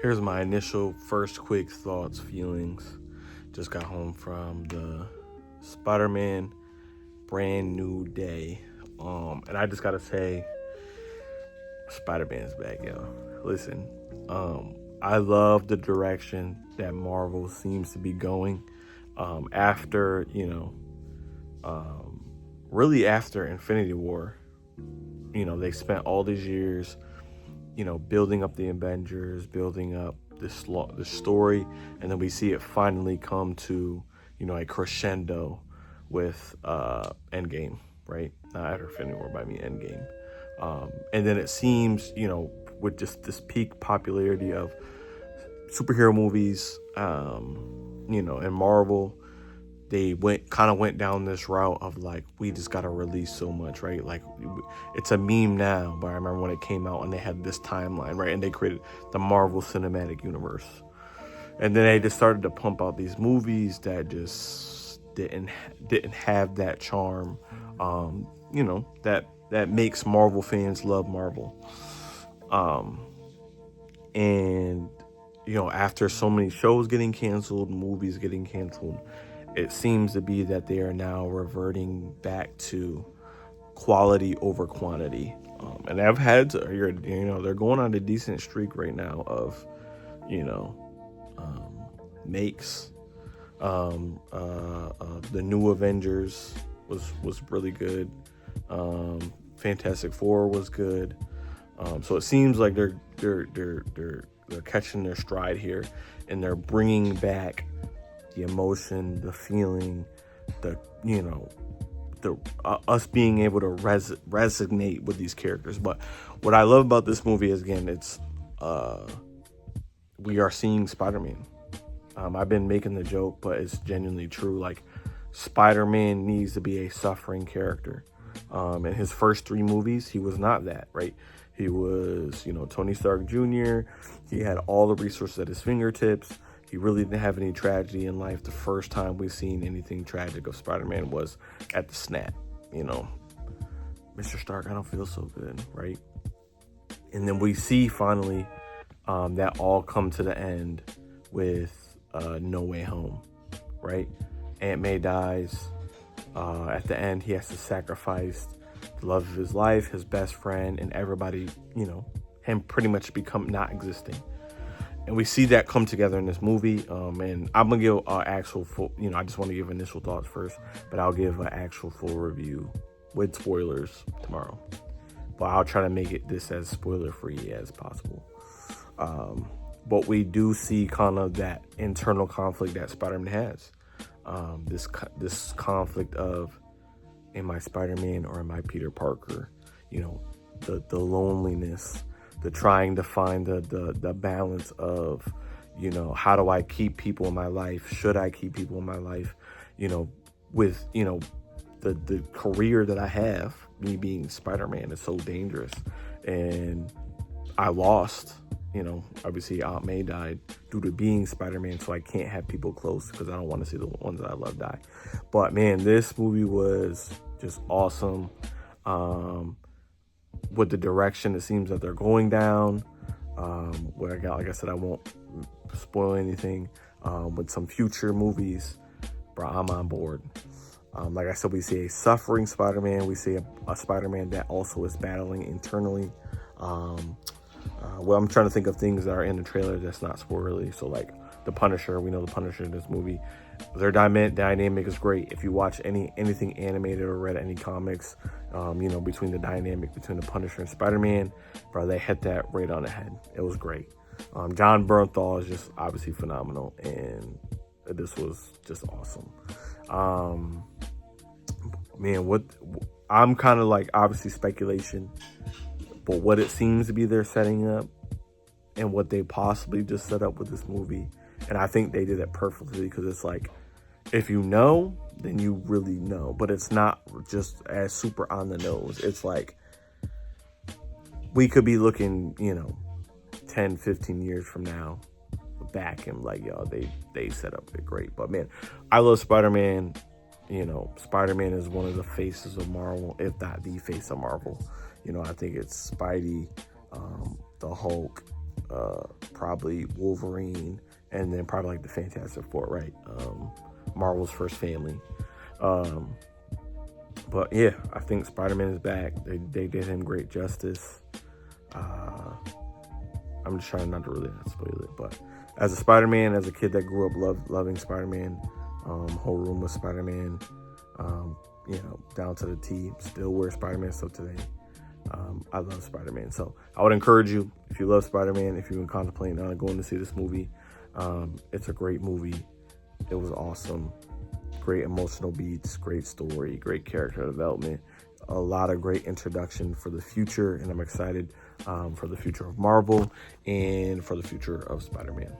Here's my initial first quick thoughts, feelings. Just got home from the Spider-Man Brand New Day. And I just gotta say, Spider-Man's back, yo. Listen, I love the direction that Marvel seems to be going. After, really after Infinity War, they spent all these years building up the Avengers, building up the story, and then we see it finally come to, a crescendo with Endgame, right? Not after Infinity War, but I mean Endgame. And then it seems, with just this peak popularity of superhero movies, and Marvel, they went down this route of like, we just gotta release so much, right? Like, it's a meme now, but I remember when it came out and they had this timeline, right? And they created the Marvel Cinematic Universe, and then they just started to pump out these movies that just didn't have that charm, that makes Marvel fans love Marvel. And after so many shows getting canceled, movies getting canceled, it seems to be that they are now reverting back to quality over quantity. And I've had they're going on a decent streak right now of, makes. The new Avengers was really good. Fantastic Four was good. So it seems like they're catching their stride here, and they're bringing back the emotion, the feeling, us being able to resonate with these characters. But what I love about this movie is, again, it's we are seeing Spider-Man. I've been making the joke, but it's genuinely true. Like, Spider-Man needs to be a suffering character. In his first 3 movies, he was not that, right? He was, Tony Stark Jr. He had all the resources at his fingertips. He really didn't have any tragedy in life. The first time we've seen anything tragic of Spider-Man was at the snap. Mr. Stark, I don't feel so good, right? And then we see finally that all come to the end with No Way Home, right? Aunt May dies. At the end, he has to sacrifice the love of his life, his best friend, and everybody, him pretty much become not existing. And we see that come together in this movie. And I'm going to give actual full, I just want to give initial thoughts first, but I'll give an actual full review with spoilers tomorrow. But I'll try to make it this as spoiler-free as possible. But we do see kind of that internal conflict that Spider-Man has. This conflict of, am I Spider-Man or am I Peter Parker? The loneliness, the trying to find the balance of, how do I keep people in my life? Should I keep people in my life? With, the career that I have, me being Spider-Man, is so dangerous. And I lost, obviously Aunt May died due to being Spider-Man, so I can't have people close because I don't want to see the ones that I love die. But man, this movie was just awesome. With the direction it seems that they're going down, like I said, I won't spoil anything. With some future movies, bro, I'm on board. Like I said, we see a suffering Spider-Man. We see a Spider-Man that also is battling internally. I'm trying to think of things that are in the trailer that's not spoilery. So like the Punisher, we know the Punisher in this movie. Their dynamic is great. If you watch anything animated or read any comics, between the dynamic between the Punisher and Spider-Man, bro, they hit that right on the head. It was great. John Bernthal is just obviously phenomenal, and this was just awesome. What I'm kind of like, obviously speculation, but what it seems to be they're setting up and what they possibly just set up with this movie, and I think they did it perfectly, because it's like, if you know, then you really know, but it's not just as super on the nose. It's like, we could be looking, 10, 15 years from now back and like, yo, they set up it great. But man, I love Spider-Man. Spider-Man is one of the faces of Marvel, if not the face of Marvel. I think it's Spidey, the Hulk, probably Wolverine, and then probably like the Fantastic Four, right? Marvel's first family. But yeah, I think Spider-Man is back. They did him great justice. I'm just trying not to really not spoil it, but as a Spider-Man, as a kid that grew up loving Spider-Man, whole room with Spider-Man, down to the T, still wear Spider-Man stuff today. I love Spider-Man. So I would encourage you, if you love Spider-Man, if you've been contemplating on going to see this movie, it's a great movie. It was awesome. Great emotional beats, great story, great character development, a lot of great introduction for the future, and I'm excited for the future of Marvel and for the future of Spider-Man.